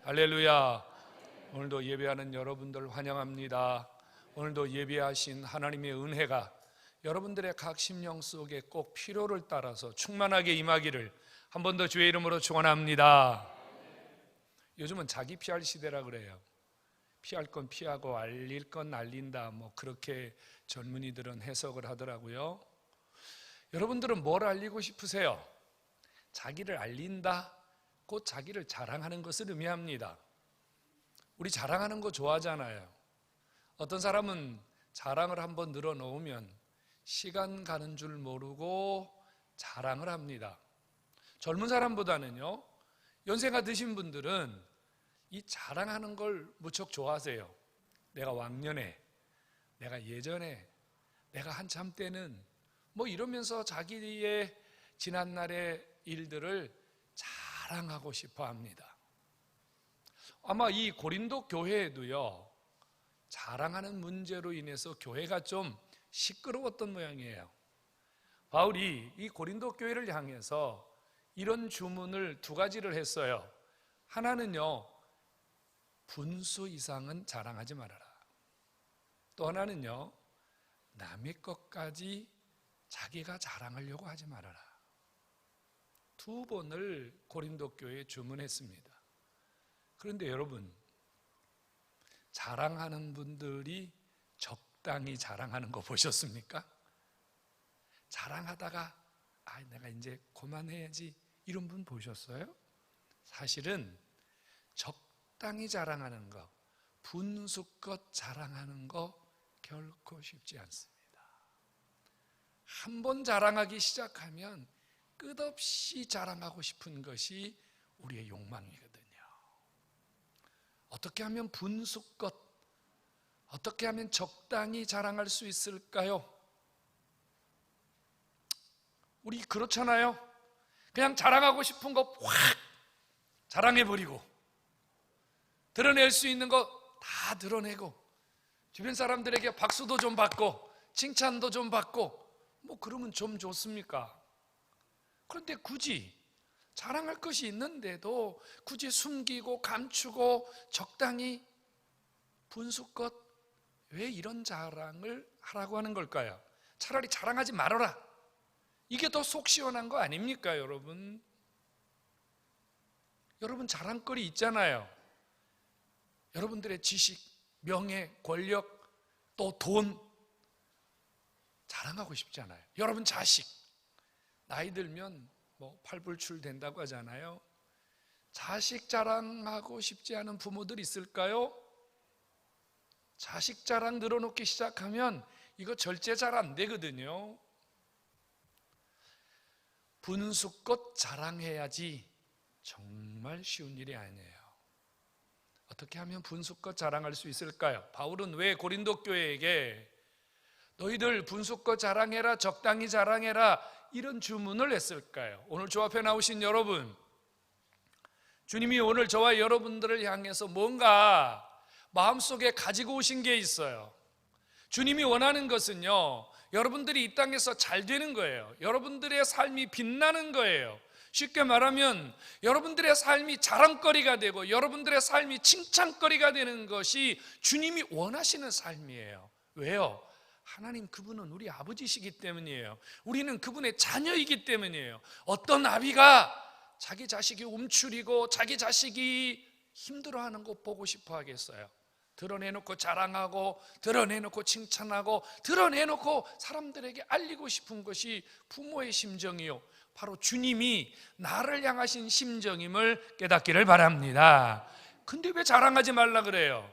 할렐루야. 오늘도 예배하는 여러분들 환영합니다. 오늘도 예배하신 하나님의 은혜가 여러분들의 각 심령 속에 꼭 필요를 따라서 충만하게 임하기를 한 번 더 주의 이름으로 축원합니다. 요즘은 자기 PR 시대라 그래요. 피할 건 피하고 알릴 건 알린다, 그렇게 젊은이들은 해석을 하더라고요. 여러분들은 뭘 알리고 싶으세요? 자기를 알린다, 곧 자기를 자랑하는 것을 의미합니다. 우리 자랑하는 거 좋아하잖아요. 어떤 사람은 자랑을 한번 늘어놓으면 시간 가는 줄 모르고 자랑을 합니다. 젊은 사람보다는요, 연세가 드신 분들은 이 자랑하는 걸 무척 좋아하세요. 내가 왕년에, 내가 예전에, 내가 한참 때는 이러면서 자기의 지난날의 일들을 자랑하고 싶어 합니다. 아마 이 고린도 교회에도요, 자랑하는 문제로 인해서 교회가 좀 시끄러웠던 모양이에요. 바울이 이 고린도 교회를 향해서 이런 주문을 두 가지를 했어요. 하나는요, 분수 이상은 자랑하지 말아라. 또 하나는요, 남의 것까지 자기가 자랑하려고 하지 말아라. 두 번을 고린도 교회에 주문했습니다. 그런데 여러분, 자랑하는 분들이 적당히 자랑하는 거 보셨습니까? 자랑하다가 내가 이제 그만해야지, 이런 분 보셨어요? 사실은 적당히 자랑하는 거, 분수껏 자랑하는 거 결코 쉽지 않습니다. 한번 자랑하기 시작하면 끝없이 자랑하고 싶은 것이 우리의 욕망이거든요. 어떻게 하면 분수껏, 어떻게 하면 적당히 자랑할 수 있을까요? 우리 그렇잖아요. 그냥 자랑하고 싶은 거 확 자랑해버리고, 드러낼 수 있는 거 다 드러내고, 주변 사람들에게 박수도 좀 받고 칭찬도 좀 받고 그러면 좀 좋습니까? 그런데 굳이 자랑할 것이 있는데도 굳이 숨기고 감추고 적당히 분수껏 왜 이런 자랑을 하라고 하는 걸까요? 차라리 자랑하지 말아라, 이게 더 속 시원한 거 아닙니까? 여러분 자랑거리 있잖아요. 여러분들의 지식, 명예, 권력, 또 돈 자랑하고 싶잖아요. 여러분 자식, 나이 들면 팔불출 된다고 하잖아요. 자식 자랑하고 싶지 않은 부모들 있을까요? 자식 자랑 늘어놓기 시작하면 이거 절제 잘 안 되거든요. 분수껏 자랑해야지 정말 쉬운 일이 아니에요. 어떻게 하면 분수껏 자랑할 수 있을까요? 바울은 왜 고린도 교회에게 너희들 분수껏 자랑해라, 적당히 자랑해라, 이런 주문을 했을까요? 오늘 주 앞에 나오신 여러분, 주님이 오늘 저와 여러분들을 향해서 뭔가 마음속에 가지고 오신 게 있어요. 주님이 원하는 것은요, 여러분들이 이 땅에서 잘 되는 거예요. 여러분들의 삶이 빛나는 거예요. 쉽게 말하면 여러분들의 삶이 자랑거리가 되고 여러분들의 삶이 칭찬거리가 되는 것이 주님이 원하시는 삶이에요. 왜요? 하나님, 그분은 우리 아버지시기 때문이에요. 우리는 그분의 자녀이기 때문이에요. 어떤 아비가 자기 자식이 움츠리고 자기 자식이 힘들어하는 거 보고 싶어 하겠어요? 드러내놓고 자랑하고, 드러내놓고 칭찬하고, 드러내놓고 사람들에게 알리고 싶은 것이 부모의 심정이요, 바로 주님이 나를 향하신 심정임을 깨닫기를 바랍니다. 근데 왜 자랑하지 말라 그래요?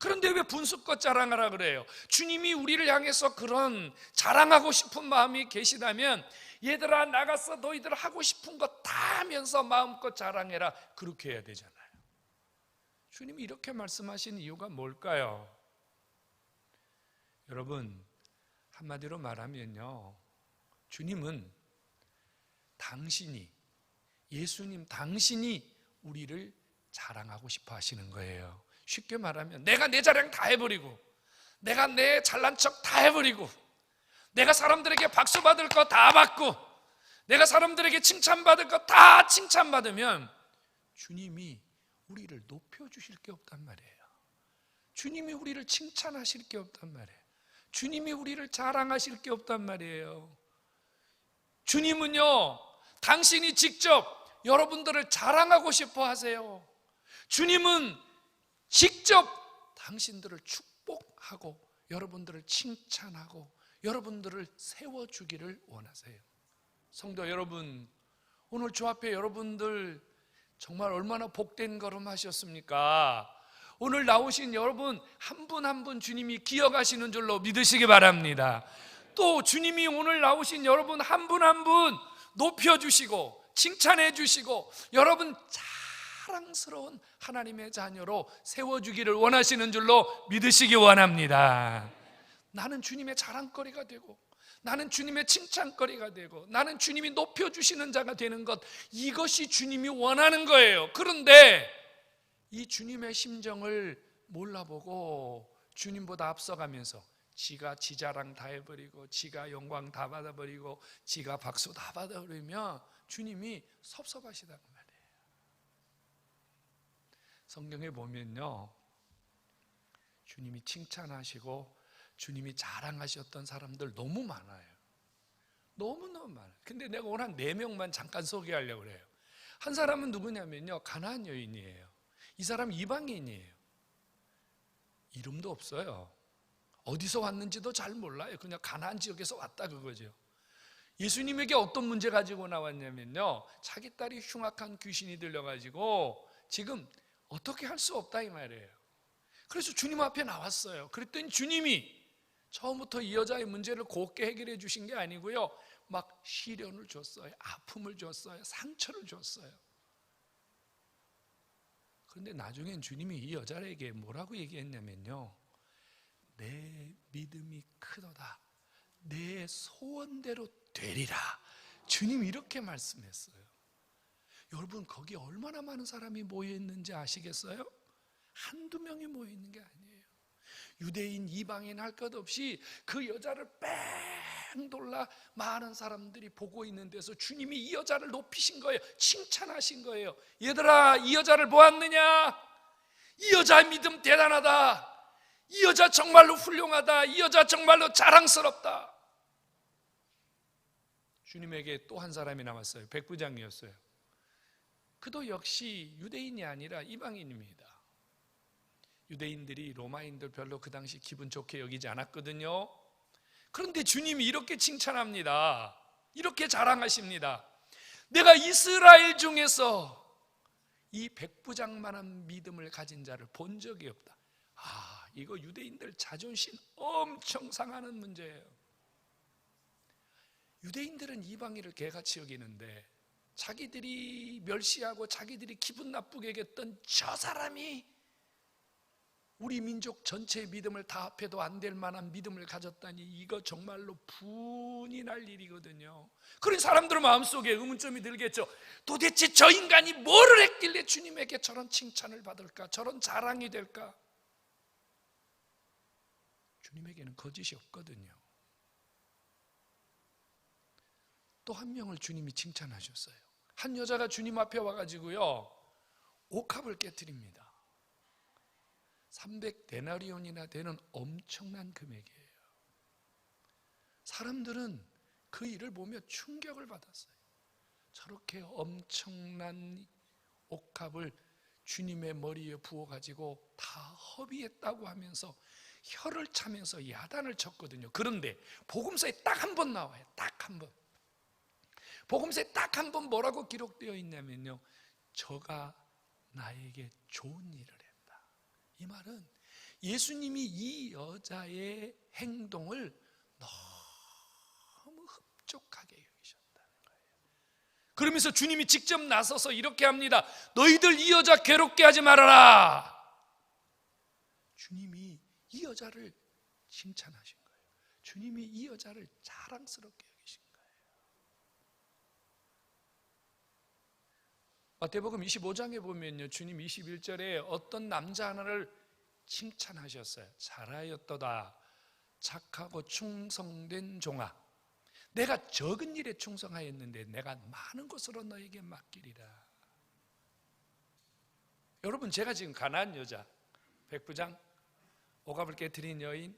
그런데 왜 분수껏 자랑하라 그래요? 주님이 우리를 향해서 그런 자랑하고 싶은 마음이 계시다면, 얘들아 나가서 너희들 하고 싶은 거 다 하면서 마음껏 자랑해라, 그렇게 해야 되잖아요. 주님이 이렇게 말씀하신 이유가 뭘까요? 여러분, 한마디로 말하면요, 주님은 예수님 당신이 우리를 자랑하고 싶어 하시는 거예요. 쉽게 말하면 내가 내 자랑 다 해버리고, 내가 내 잘난 척 다 해버리고, 내가 사람들에게 박수 받을 거 다 받고, 내가 사람들에게 칭찬받을 거 다 칭찬받으면 주님이 우리를 높여주실 게 없단 말이에요. 주님이 우리를 칭찬하실 게 없단 말이에요. 주님이 우리를 자랑하실 게 없단 말이에요. 주님은요, 당신이 직접 여러분들을 자랑하고 싶어 하세요. 주님은 직접 당신들을 축복하고 여러분들을 칭찬하고 여러분들을 세워주기를 원하세요. 성도 여러분, 오늘 주 앞에 여러분들 정말 얼마나 복된 걸음 하셨습니까? 오늘 나오신 여러분 한 분 한 분 주님이 기억하시는 줄로 믿으시기 바랍니다. 또 주님이 오늘 나오신 여러분 한 분 한 분 높여주시고 칭찬해 주시고 여러분 자랑스러운 하나님의 자녀로 세워주기를 원하시는 줄로 믿으시기 원합니다. 나는 주님의 자랑거리가 되고 나는 주님의 칭찬거리가 되고 나는 주님이 높여주시는 자가 되는 것, 이것이 주님이 원하는 거예요. 그런데 이 주님의 심정을 몰라보고 주님보다 앞서가면서 지가 지 자랑 다 해버리고 지가 영광 다 받아버리고 지가 박수 다 받아버리면 주님이 섭섭하시다는 말이에요. 성경에 보면요, 주님이 칭찬하시고 주님이 자랑하셨던 사람들 너무 많아요. 너무너무 많아요. 근데 내가 오늘 한 4명만 잠깐 소개하려고 그래요. 한 사람은 누구냐면요, 가나안 여인이에요. 이 사람 이방인이에요. 이름도 없어요. 어디서 왔는지도 잘 몰라요. 그냥 가나안 지역에서 왔다 그거죠. 예수님에게 어떤 문제 가지고 나왔냐면요, 자기 딸이 흉악한 귀신이 들려가지고 지금 어떻게 할 수 없다 이 말이에요. 그래서 주님 앞에 나왔어요. 그랬더니 주님이 처음부터 이 여자의 문제를 곱게 해결해 주신 게 아니고요, 막 시련을 줬어요. 아픔을 줬어요. 상처를 줬어요. 그런데 나중엔 주님이 이 여자에게 뭐라고 얘기했냐면요, 내 믿음이 크도다. 내 소원대로 되리라. 주님이 이렇게 말씀했어요. 여러분, 거기 얼마나 많은 사람이 모여있는지 아시겠어요? 한두 명이 모여있는 게 아니에요. 유대인, 이방인 할 것 없이 그 여자를 뺑 돌라 많은 사람들이 보고 있는 데서 주님이 이 여자를 높이신 거예요. 칭찬하신 거예요. 얘들아, 이 여자를 보았느냐? 이 여자의 믿음 대단하다. 이 여자 정말로 훌륭하다. 이 여자 정말로 자랑스럽다. 주님에게 또 한 사람이 남았어요. 백부장이었어요. 그도 역시 유대인이 아니라 이방인입니다. 유대인들이 로마인들 별로 그 당시 기분 좋게 여기지 않았거든요. 그런데 주님이 이렇게 칭찬합니다. 이렇게 자랑하십니다. 내가 이스라엘 중에서 이 백부장만한 믿음을 가진 자를 본 적이 없다. 이거 유대인들 자존심 엄청 상하는 문제예요. 유대인들은 이방인을 개같이 여기는데 자기들이 멸시하고 자기들이 기분 나쁘게 여겼던 저 사람이 우리 민족 전체의 믿음을 다 합해도 안 될 만한 믿음을 가졌다니, 이거 정말로 분이 날 일이거든요. 그런 사람들은 마음속에 의문점이 들겠죠. 도대체 저 인간이 뭐를 했길래 주님에게 저런 칭찬을 받을까? 저런 자랑이 될까? 주님에게는 거짓이 없거든요. 또 한 명을 주님이 칭찬하셨어요. 한 여자가 주님 앞에 와가지고요, 옥합을 깨뜨립니다. 300데나리온이나 되는 엄청난 금액이에요. 사람들은 그 일을 보며 충격을 받았어요. 저렇게 엄청난 옥합을 주님의 머리에 부어가지고 다 허비했다고 하면서 혀를 차면서 야단을 쳤거든요. 그런데 복음서에 딱 한 번 나와요. 딱 한 번. 복음서에 딱 한 번 뭐라고 기록되어 있냐면요, 저가 나에게 좋은 일을 했다. 이 말은 예수님이 이 여자의 행동을 너무 흡족하게 여기셨다는 거예요. 그러면서 주님이 직접 나서서 이렇게 합니다. 너희들 이 여자 괴롭게 하지 말아라. 주님이 이 여자를 칭찬하신 거예요. 주님이 이 여자를 자랑스럽게 여기신 거예요. 마태복음 25장에 보면요, 주님 21절에 어떤 남자 하나를 칭찬하셨어요. 잘하였도다, 착하고 충성된 종아, 내가 적은 일에 충성하였는데 내가 많은 것으로 너에게 맡기리라. 여러분, 제가 지금 가난한 여자, 백부장, 오갑을 깨트린 여인,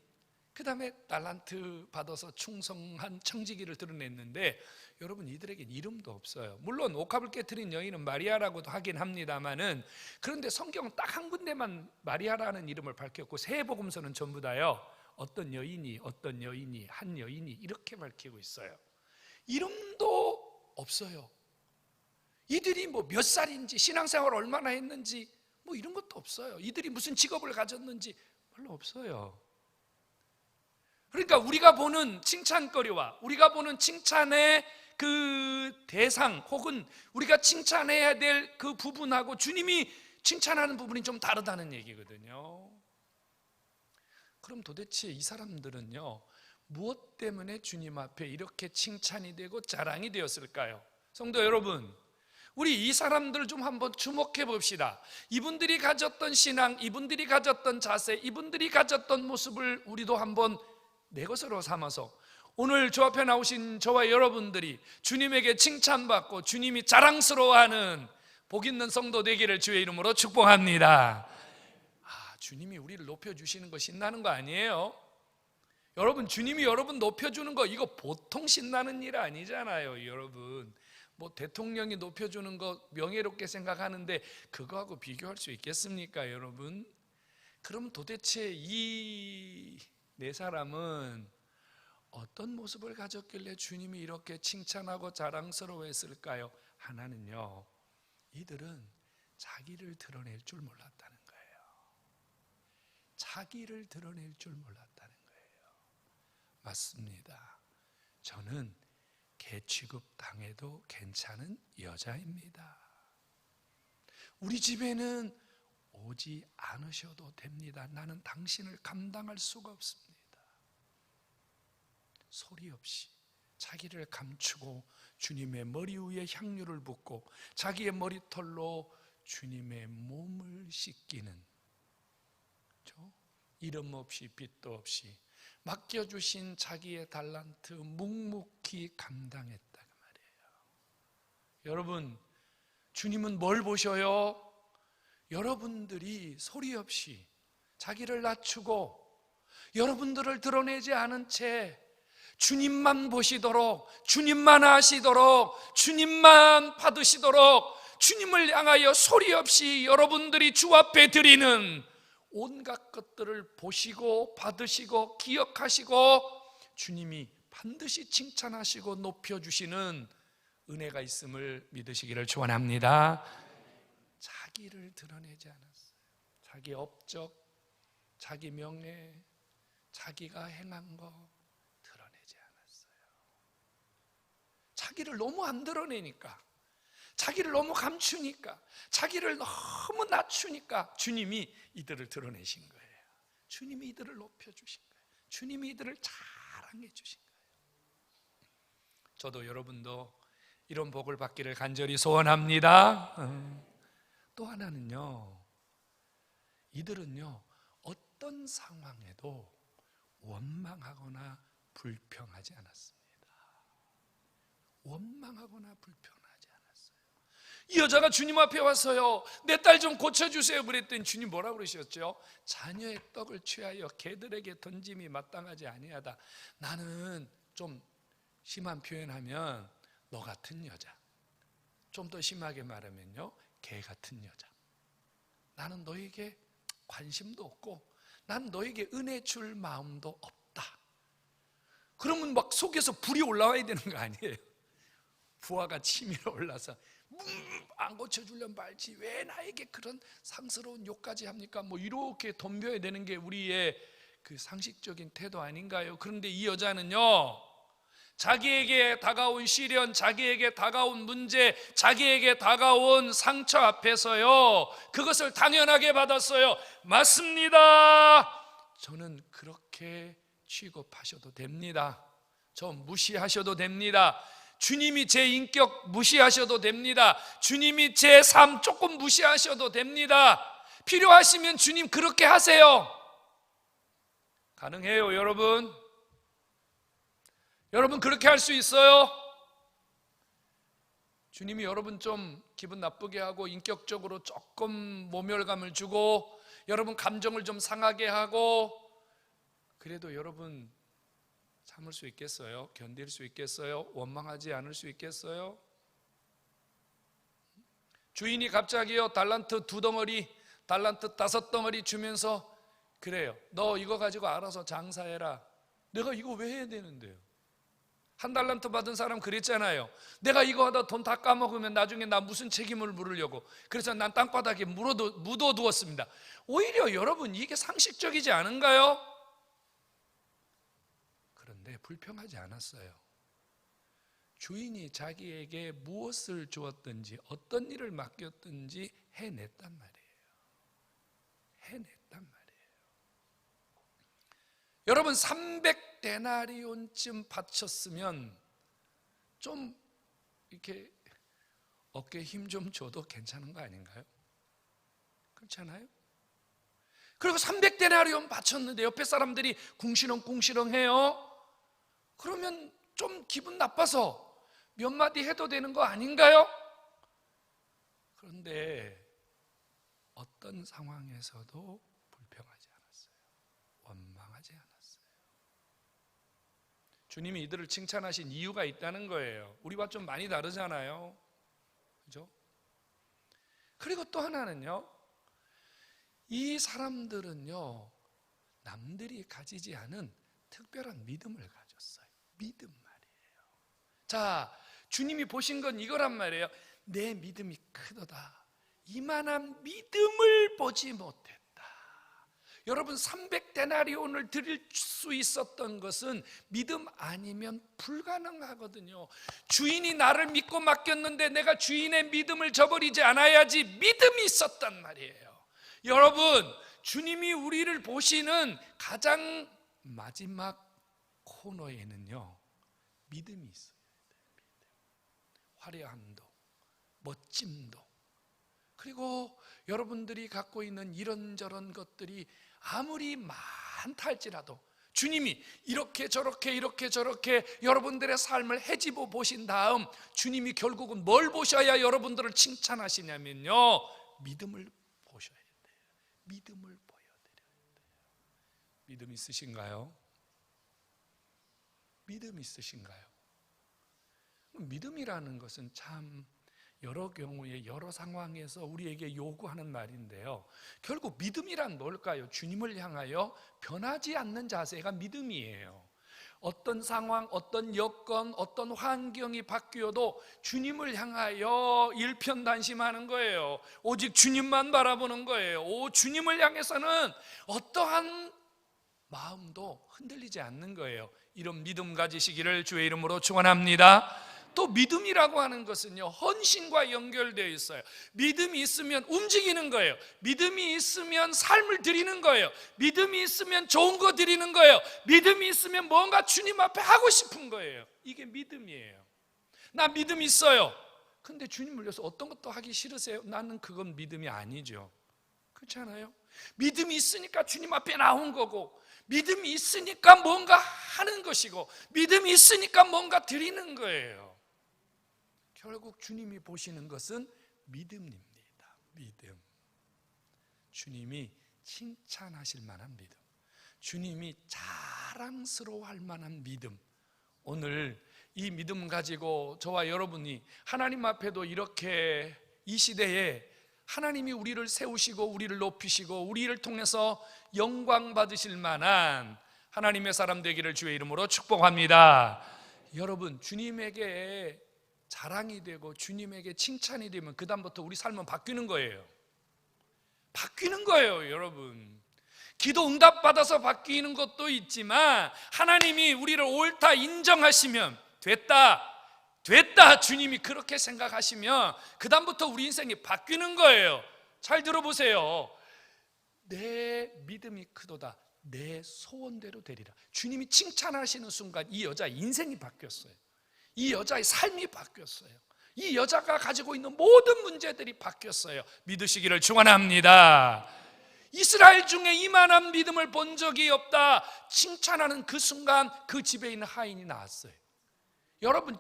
그 다음에 달란트 받아서 충성한 청지기를 드러냈는데, 여러분, 이들에겐 이름도 없어요. 물론 옥합을 깨트린 여인은 마리아라고도 하긴 합니다만은, 그런데 성경은 딱 한 군데만 마리아라는 이름을 밝혔고, 세 복음서는 전부 다요, 어떤 여인이 한 여인이 이렇게 밝히고 있어요. 이름도 없어요. 이들이 뭐 몇 살인지, 신앙생활 얼마나 했는지 뭐 이런 것도 없어요. 이들이 무슨 직업을 가졌는지 별로 없어요. 그러니까 우리가 보는 칭찬거리와 우리가 보는 칭찬의 그 대상, 혹은 우리가 칭찬해야 될 그 부분하고 주님이 칭찬하는 부분이 좀 다르다는 얘기거든요. 그럼 도대체 이 사람들은요, 무엇 때문에 주님 앞에 이렇게 칭찬이 되고 자랑이 되었을까요? 성도 여러분, 우리 이 사람들 좀 한번 주목해 봅시다. 이분들이 가졌던 신앙, 이분들이 가졌던 자세, 이분들이 가졌던 모습을 우리도 한번 내 것으로 삼아서 오늘 저 앞에 나오신 저와 여러분들이 주님에게 칭찬받고 주님이 자랑스러워하는 복 있는 성도 되기를 주의 이름으로 축복합니다. 주님이 우리를 높여주시는 거 신나는 거 아니에요? 여러분, 주님이 여러분 높여주는 거 이거 보통 신나는 일 아니잖아요. 여러분, 뭐 대통령이 높여주는 거 명예롭게 생각하는데 그거하고 비교할 수 있겠습니까, 여러분? 그럼 도대체 이 네 사람은 어떤 모습을 가졌길래 주님이 이렇게 칭찬하고 자랑스러워했을까요? 하나는요, 이들은 자기를 드러낼 줄 몰랐다는 거예요. 자기를 드러낼 줄 몰랐다는 거예요. 맞습니다. 저는 개 취급 당해도 괜찮은 여자입니다. 우리 집에는 오지 않으셔도 됩니다. 나는 당신을 감당할 수가 없습니다. 소리 없이 자기를 감추고 주님의 머리 위에 향유를 붓고 자기의 머리털로 주님의 몸을 씻기는, 이름 없이 빚도 없이 맡겨주신 자기의 달란트 묵묵히 감당했다 그 말이에요. 여러분, 주님은 뭘 보셔요? 여러분들이 소리 없이 자기를 낮추고 여러분들을 드러내지 않은 채 주님만 보시도록, 주님만 아시도록, 주님만 받으시도록 주님을 향하여 소리 없이 여러분들이 주 앞에 드리는 온갖 것들을 보시고 받으시고 기억하시고 주님이 반드시 칭찬하시고 높여주시는 은혜가 있음을 믿으시기를 축원합니다. 자기를 드러내지 않았어요. 자기 업적, 자기 명예, 자기가 행한 거 드러내지 않았어요. 자기를 너무 안 드러내니까, 자기를 너무 감추니까, 자기를 너무 낮추니까 주님이 이들을 드러내신 거예요. 주님이 이들을 높여주신 거예요. 주님이 이들을 자랑해 주신 거예요. 저도 여러분도 이런 복을 받기를 간절히 소원합니다. 또 하나는요, 이들은요 어떤 상황에도 원망하거나 불평하지 않았습니다. 원망하거나 불평하지 않았어요. 이 여자가 주님 앞에 와서요, 내 딸 좀 고쳐주세요 그랬더니 주님 뭐라고 그러셨죠? 자녀의 떡을 취하여 개들에게 던짐이 마땅하지 아니하다. 나는 좀 심한 표현하면 너 같은 여자, 좀 더 심하게 말하면요 개 같은 여자. 나는 너에게 관심도 없고 난 너에게 은혜 줄 마음도 없다. 그러면 막 속에서 불이 올라와야 되는 거 아니에요? 부하가 치밀어 올라서 안 고쳐주려면 말지 왜 나에게 그런 상스러운 욕까지 합니까? 뭐 이렇게 덤벼야 되는 게 우리의 그 상식적인 태도 아닌가요? 그런데 이 여자는요, 자기에게 다가온 시련, 자기에게 다가온 문제, 자기에게 다가온 상처 앞에서요 그것을 당연하게 받았어요. 맞습니다. 저는 그렇게 취급하셔도 됩니다. 저 무시하셔도 됩니다. 주님이 제 인격 무시하셔도 됩니다. 주님이 제 삶 조금 무시하셔도 됩니다. 필요하시면 주님 그렇게 하세요. 가능해요, 여러분? 여러분 그렇게 할 수 있어요? 주님이 여러분 좀 기분 나쁘게 하고 인격적으로 조금 모멸감을 주고 여러분 감정을 좀 상하게 하고, 그래도 여러분 참을 수 있겠어요? 견딜 수 있겠어요? 원망하지 않을 수 있겠어요? 주인이 갑자기요 달란트 2덩어리, 달란트 5덩어리 주면서 그래요, 너 이거 가지고 알아서 장사해라. 내가 이거 왜 해야 되는데요? 1달란트 받은 사람 그랬잖아요. 내가 이거 하다 돈 다 까먹으면 나중에 나 무슨 책임을 물으려고. 그래서 난 땅바닥에 묻어두었습니다. 오히려 여러분 이게 상식적이지 않은가요? 그런데 불평하지 않았어요. 주인이 자기에게 무엇을 주었든지 어떤 일을 맡겼든지 해냈단 말이에요. 해냈단 말이에요. 여러분 300데나리온쯤 바쳤으면 좀 이렇게 어깨에 힘 좀 줘도 괜찮은 거 아닌가요? 그렇잖아요? 그리고 300데나리온 바쳤는데 옆에 사람들이 궁시렁궁시렁 해요. 그러면 좀 기분 나빠서 몇 마디 해도 되는 거 아닌가요? 그런데 어떤 상황에서도 불평하지 않았어요. 원망하지 않았어요. 주님이 이들을 칭찬하신 이유가 있다는 거예요. 우리와 좀 많이 다르잖아요. 그죠? 그리고 또 하나는요, 이 사람들은요 남들이 가지지 않은 특별한 믿음을 가졌어요. 믿음 말이에요. 자, 주님이 보신 건 이거란 말이에요. 내 믿음이 크도다. 이만한 믿음을 보지 못했다. 여러분 300데나리온을 드릴 수 있었던 것은 믿음 아니면 불가능하거든요. 주인이 나를 믿고 맡겼는데 내가 주인의 믿음을 저버리지 않아야지 믿음이 있었단 말이에요. 여러분 주님이 우리를 보시는 가장 마지막 코너에는요 믿음이 있어요. 믿음. 화려함도 멋짐도, 그리고 여러분들이 갖고 있는 이런저런 것들이 아무리 많다 할지라도 주님이 이렇게 저렇게 여러분들의 삶을 헤집어 보신 다음 주님이 결국은 뭘 보셔야 여러분들을 칭찬하시냐면요 믿음을 보셔야 돼요. 믿음을 보여드려야 돼요. 믿음 있으신가요? 믿음 있으신가요? 믿음이라는 것은 참 여러 경우에 여러 상황에서 우리에게 요구하는 말인데요, 결국 믿음이란 뭘까요? 주님을 향하여 변하지 않는 자세가 믿음이에요. 어떤 상황, 어떤 여건, 어떤 환경이 바뀌어도 주님을 향하여 일편단심하는 거예요. 오직 주님만 바라보는 거예요. 주님을 향해서는 어떠한 마음도 흔들리지 않는 거예요. 이런 믿음 가지시기를 주의 이름으로 축원합니다. 또 믿음이라고 하는 것은요 헌신과 연결되어 있어요. 믿음이 있으면 움직이는 거예요. 믿음이 있으면 삶을 드리는 거예요. 믿음이 있으면 좋은 거 드리는 거예요. 믿음이 있으면 뭔가 주님 앞에 하고 싶은 거예요. 이게 믿음이에요. 나 믿음 있어요. 근데 주님을 위해서 어떤 것도 하기 싫으세요? 나는 그건 믿음이 아니죠. 그렇잖아요? 믿음이 있으니까 주님 앞에 나온 거고, 믿음이 있으니까 뭔가 하는 것이고, 믿음이 있으니까 뭔가 드리는 거예요. 결국 주님이 보시는 것은 믿음입니다. 믿음. 주님이 칭찬하실 만한 믿음, 주님이 자랑스러워할 만한 믿음. 오늘 이 믿음 가지고 저와 여러분이 하나님 앞에도 이렇게 이 시대에 하나님이 우리를 세우시고 우리를 높이시고 우리를 통해서 영광 받으실 만한 하나님의 사람 되기를 주의 이름으로 축복합니다. 여러분 주님에게 자랑이 되고 주님에게 칭찬이 되면 그 다음부터 우리 삶은 바뀌는 거예요. 바뀌는 거예요. 여러분 기도 응답받아서 바뀌는 것도 있지만 하나님이 우리를 옳다 인정하시면 됐다 주님이 그렇게 생각하시면 그 다음부터 우리 인생이 바뀌는 거예요. 잘 들어보세요. 내 믿음이 크도다 내 소원대로 되리라. 주님이 칭찬하시는 순간 이 여자 인생이 바뀌었어요. 이 여자의 삶이 바뀌었어요. 이 여자가 가지고 있는 모든 문제들이 바뀌었어요. 믿으시기를 축원합니다. 이스라엘 중에 이만한 믿음을 본 적이 없다 칭찬하는 그 순간 그 집에 있는 하인이 나왔어요. 여러분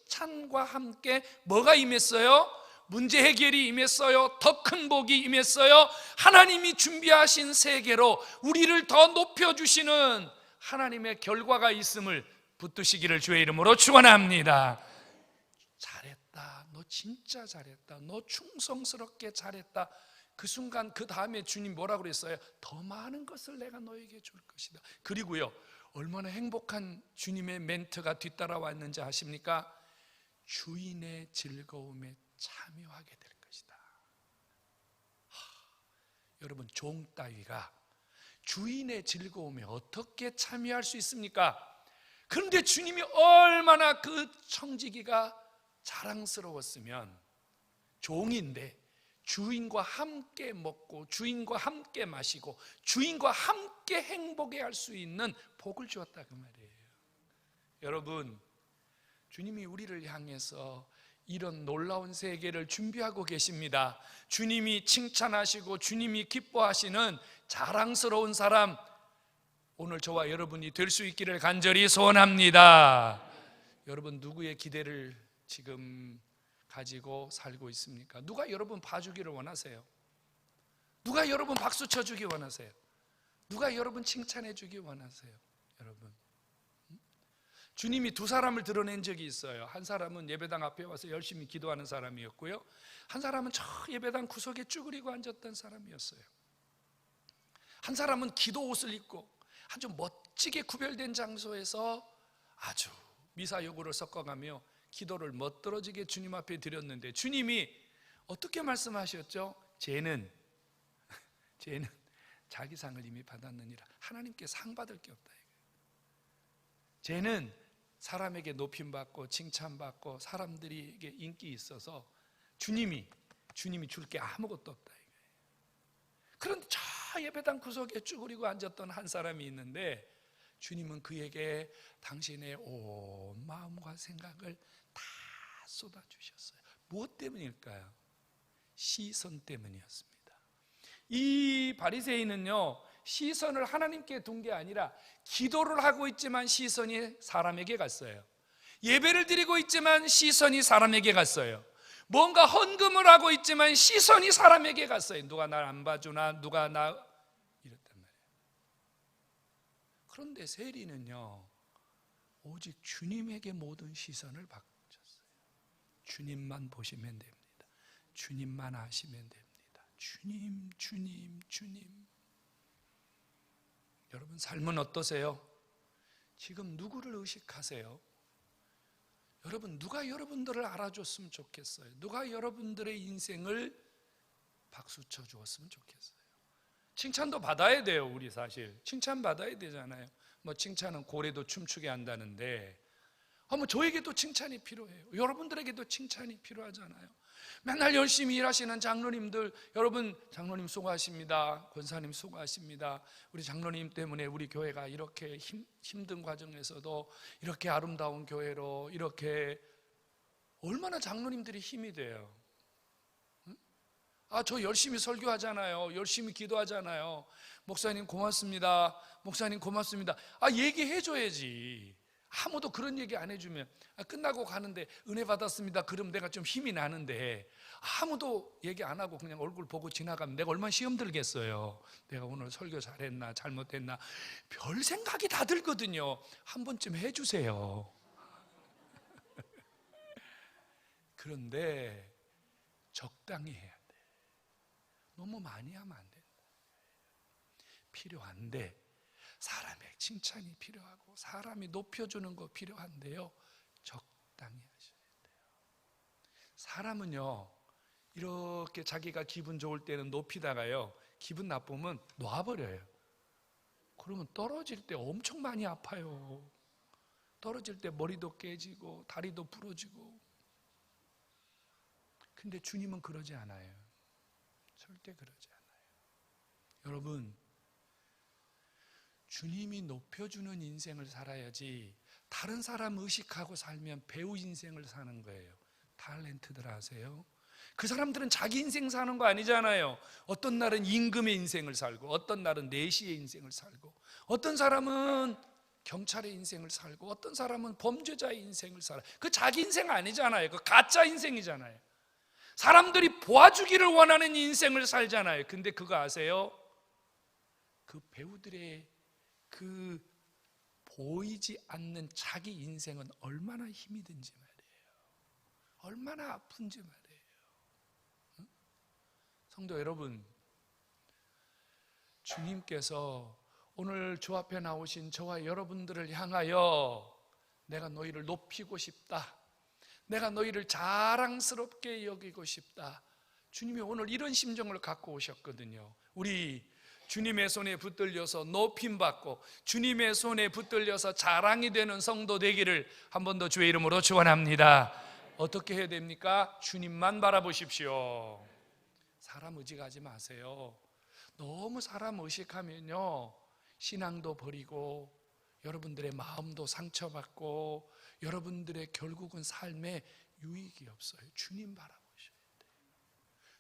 칭찬과 함께 뭐가 임했어요? 문제 해결이 임했어요. 더 큰 복이 임했어요. 하나님이 준비하신 세계로 우리를 더 높여주시는 하나님의 결과가 있음을 붙드시기를 주의 이름으로 축원합니다. 잘했다, 너 진짜 잘했다, 너 충성스럽게 잘했다. 그 순간 그 다음에 주님 뭐라고 그랬어요? 더 많은 것을 내가 너에게 줄 것이다. 그리고요, 얼마나 행복한 주님의 멘트가 뒤따라왔는지 아십니까? 주인의 즐거움에 참여하게 될 것이다. 여러분, 종 따위가 주인의 즐거움에 어떻게 참여할 수 있습니까? 그런데 주님이 얼마나 그 청지기가 자랑스러웠으면, 종인데 주인과 함께 먹고 주인과 함께 마시고 주인과 함께 행복해 할 수 있는 복을 주었다 그 말이에요. 여러분, 주님이 우리를 향해서 이런 놀라운 세계를 준비하고 계십니다. 주님이 칭찬하시고 주님이 기뻐하시는 자랑스러운 사람, 오늘 저와 여러분이 될 수 있기를 간절히 소원합니다. 여러분, 누구의 기대를 지금 가지고 살고 있습니까? 누가 여러분 봐주기를 원하세요? 누가 여러분 박수 쳐주기 원하세요? 누가 여러분 칭찬해 주기 원하세요? 여러분, 주님이 두 사람을 드러낸 적이 있어요. 한 사람은 예배당 앞에 와서 열심히 기도하는 사람이었고요, 한 사람은 저 예배당 구석에 쭈그리고 앉았던 사람이었어요. 한 사람은 기도 옷을 입고 아주 멋지게 구별된 장소에서 아주 미사여구를 섞어가며 기도를 멋들어지게 주님 앞에 드렸는데, 주님이 어떻게 말씀하셨죠? 쟤는 자기 상을 이미 받았느니라. 하나님께 상 받을 게 없다. 쟤는 사람에게 높임받고 칭찬받고 사람들에게 인기 있어서 주님이 줄 게 아무것도 없다. 그런데 저 예배당 구석에 쭈그리고 앉았던 한 사람이 있는데, 주님은 그에게 당신의 온 마음과 생각을 다 쏟아주셨어요. 무엇 때문일까요? 시선 때문이었습니다. 이 바리새인은요, 시선을 하나님께 둔 게 아니라 기도를 하고 있지만 시선이 사람에게 갔어요. 예배를 드리고 있지만 시선이 사람에게 갔어요. 뭔가 헌금을 하고 있지만 시선이 사람에게 갔어요. 누가 날 안 봐주나, 누가 나, 이랬단 말이에요. 그런데 세리는요, 오직 주님에게 모든 시선을 바쳤어요. 주님만 보시면 됩니다. 주님만 아시면 됩니다. 주님, 주님, 주님. 여러분, 삶은 어떠세요? 지금 누구를 의식하세요? 여러분, 누가 여러분들을 알아줬으면 좋겠어요? 누가 여러분들의 인생을 박수쳐 주었으면 좋겠어요? 칭찬도 받아야 돼요. 우리 사실 칭찬 받아야 되잖아요. 뭐 칭찬은 고래도 춤추게 한다는데, 저에게도 칭찬이 필요해요. 여러분들에게도 칭찬이 필요하잖아요. 맨날 열심히 일하시는 장로님들, 여러분, 장로님 수고하십니다. 권사님 수고하십니다. 우리 장로님 때문에 우리 교회가 이렇게 힘든 과정에서도 이렇게 아름다운 교회로, 이렇게 얼마나 장로님들이 힘이 돼요. 저 열심히 설교하잖아요. 열심히 기도하잖아요. 목사님 고맙습니다. 목사님 고맙습니다. 얘기해줘야지. 아무도 그런 얘기 안 해주면, 끝나고 가는데 은혜 받았습니다, 그럼 내가 좀 힘이 나는데, 아무도 얘기 안 하고 그냥 얼굴 보고 지나가면 내가 얼마나 시험 들겠어요. 내가 오늘 설교 잘했나 잘못했나 별 생각이 다 들거든요. 한 번쯤 해주세요. 그런데 적당히 해야 돼. 너무 많이 하면 안 된다. 필요한데, 사람의 칭찬이 필요하고 사람이 높여주는 거 필요한데요, 적당히 하셔야 돼요. 사람은요, 이렇게 자기가 기분 좋을 때는 높이다가요, 기분 나쁘면 놔버려요. 그러면 떨어질 때 엄청 많이 아파요. 떨어질 때 머리도 깨지고 다리도 부러지고. 근데 주님은 그러지 않아요. 절대 그러지 않아요. 여러분, 주님이 높여주는 인생을 살아야지, 다른 사람 의식하고 살면 배우 인생을 사는 거예요. 탤런트들 아세요? 그 사람들은 자기 인생 사는 거 아니잖아요. 어떤 날은 임금의 인생을 살고, 어떤 날은 내시의 인생을 살고, 어떤 사람은 경찰의 인생을 살고 어떤 사람은 범죄자의 인생을 살아요. 그 자기 인생 아니잖아요. 그 가짜 인생이잖아요. 사람들이 보아주기를 원하는 인생을 살잖아요. 근데 그거 아세요? 그 배우들의 그 보이지 않는 자기 인생은 얼마나 힘이 든지 말이에요. 얼마나 아픈지 말이에요. 응? 성도 여러분, 주님께서 오늘 주 앞에 나오신 저와 여러분들을 향하여 내가 너희를 높이고 싶다, 내가 너희를 자랑스럽게 여기고 싶다, 주님이 오늘 이런 심정을 갖고 오셨거든요. 우리 주님의 손에 붙들려서 높임받고 주님의 손에 붙들려서 자랑이 되는 성도 되기를 한 번 더 주의 이름으로 축원합니다. 어떻게 해야 됩니까? 주님만 바라보십시오. 사람 의식하지 마세요. 너무 사람 의식하면요, 신앙도 버리고 여러분들의 마음도 상처받고 여러분들의 결국은 삶에 유익이 없어요. 주님 바라보셔야 돼요.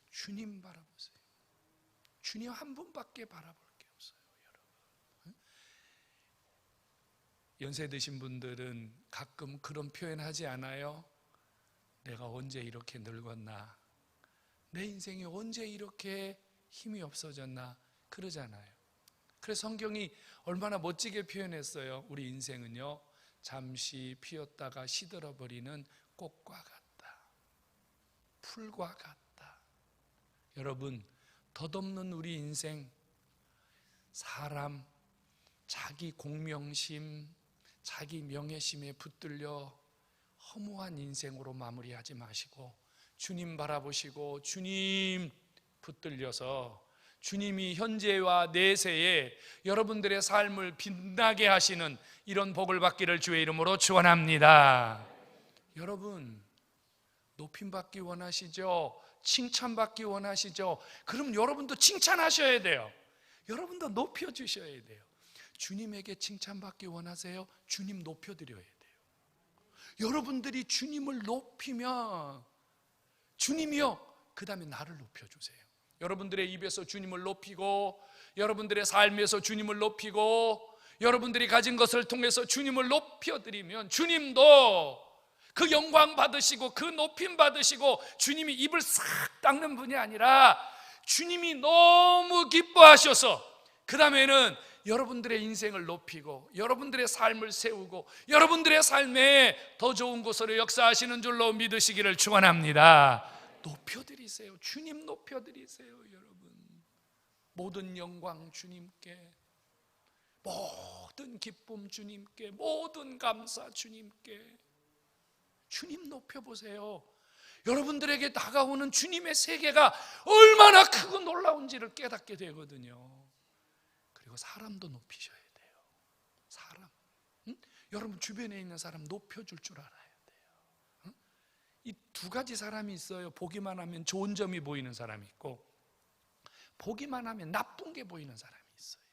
주님 바라보세요. 주님 한 분밖에 바라볼 게 없어요, 여러분. 연세 드신 분들은 가끔 그런 표현하지 않아요? 내가 언제 이렇게 늙었나? 내 인생이 언제 이렇게 힘이 없어졌나? 그러잖아요. 그래서 성경이 얼마나 멋지게 표현했어요. 우리 인생은요, 잠시 피었다가 시들어버리는 꽃과 같다, 풀과 같다. 여러분, 덧없는 우리 인생, 사람, 자기 공명심, 자기 명예심에 붙들려 허무한 인생으로 마무리하지 마시고 주님 바라보시고 주님 붙들려서 주님이 현재와 내세에 여러분들의 삶을 빛나게 하시는 이런 복을 받기를 주의 이름으로 축원합니다. 여러분, 높임받기 원하시죠? 칭찬받기 원하시죠? 그럼 여러분도 칭찬하셔야 돼요. 여러분도 높여주셔야 돼요. 주님에게 칭찬받기 원하세요? 주님 높여드려야 돼요. 여러분들이 주님을 높이면 주님이요, 그 다음에 나를 높여주세요. 여러분들의 입에서 주님을 높이고 여러분들의 삶에서 주님을 높이고 여러분들이 가진 것을 통해서 주님을 높여드리면 주님도 그 영광 받으시고 그 높임 받으시고, 주님이 입을 싹 닦는 분이 아니라 주님이 너무 기뻐하셔서 그 다음에는 여러분들의 인생을 높이고 여러분들의 삶을 세우고 여러분들의 삶에 더 좋은 곳으로 역사하시는 줄로 믿으시기를 축원합니다. 높여드리세요. 주님 높여드리세요. 여러분, 모든 영광 주님께, 모든 기쁨 주님께, 모든 감사 주님께. 주님 높여보세요. 여러분들에게 다가오는 주님의 세계가 얼마나 크고 놀라운지를 깨닫게 되거든요. 그리고 사람도 높이셔야 돼요. 사람, 여러분 주변에 있는 사람 높여줄 줄 알아야 돼요. 이 두 가지 사람이 있어요. 보기만 하면 좋은 점이 보이는 사람이 있고 보기만 하면 나쁜 게 보이는 사람이 있어요.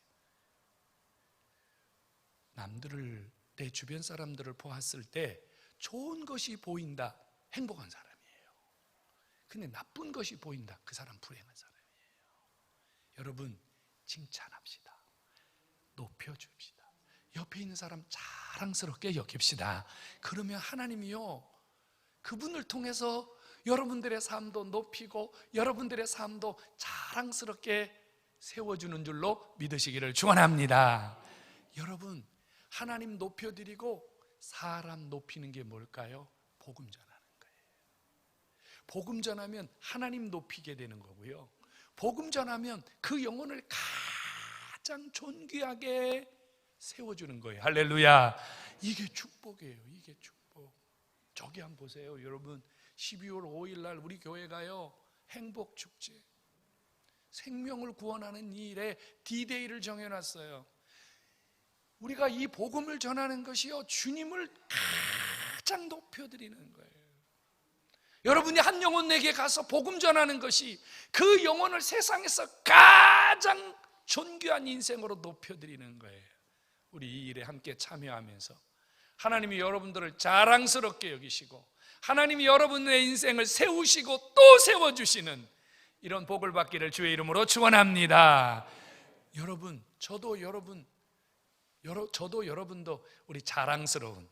남들을, 내 주변 사람들을 보았을 때 좋은 것이 보인다, 행복한 사람이에요. 근데 나쁜 것이 보인다, 그 사람 불행한 사람이에요. 여러분, 칭찬합시다. 높여줍시다. 옆에 있는 사람 자랑스럽게 여깁시다. 그러면 하나님이요, 그분을 통해서 여러분들의 삶도 높이고 여러분들의 삶도 자랑스럽게 세워주는 줄로 믿으시기를 축원합니다. 여러분, 하나님 높여드리고 사람 높이는 게 뭘까요? 복음 전하는 거예요. 복음 전하면 하나님 높이게 되는 거고요, 복음 전하면 그 영혼을 가장 존귀하게 세워주는 거예요. 할렐루야. 이게 축복이에요. 이게 축복. 저기 한번 보세요. 여러분, 12월 5일 날 우리 교회가요, 행복축제, 생명을 구원하는 이 일에 D-Day를 정해놨어요. 우리가 이 복음을 전하는 것이요, 주님을 가장 높여드리는 거예요. 여러분이 한 영혼 내게 가서 복음 전하는 것이 그 영혼을 세상에서 가장 존귀한 인생으로 높여드리는 거예요. 우리 이 일에 함께 참여하면서 하나님이 여러분들을 자랑스럽게 여기시고 하나님이 여러분의 인생을 세우시고 또 세워주시는 이런 복을 받기를 주의 이름으로 축원합니다. 여러분, 저도 여러분 저도 여러분도 우리 자랑스러운,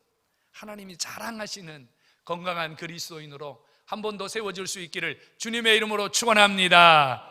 하나님이 자랑하시는 건강한 그리스도인으로 한 번 더 세워질 수 있기를 주님의 이름으로 축원합니다.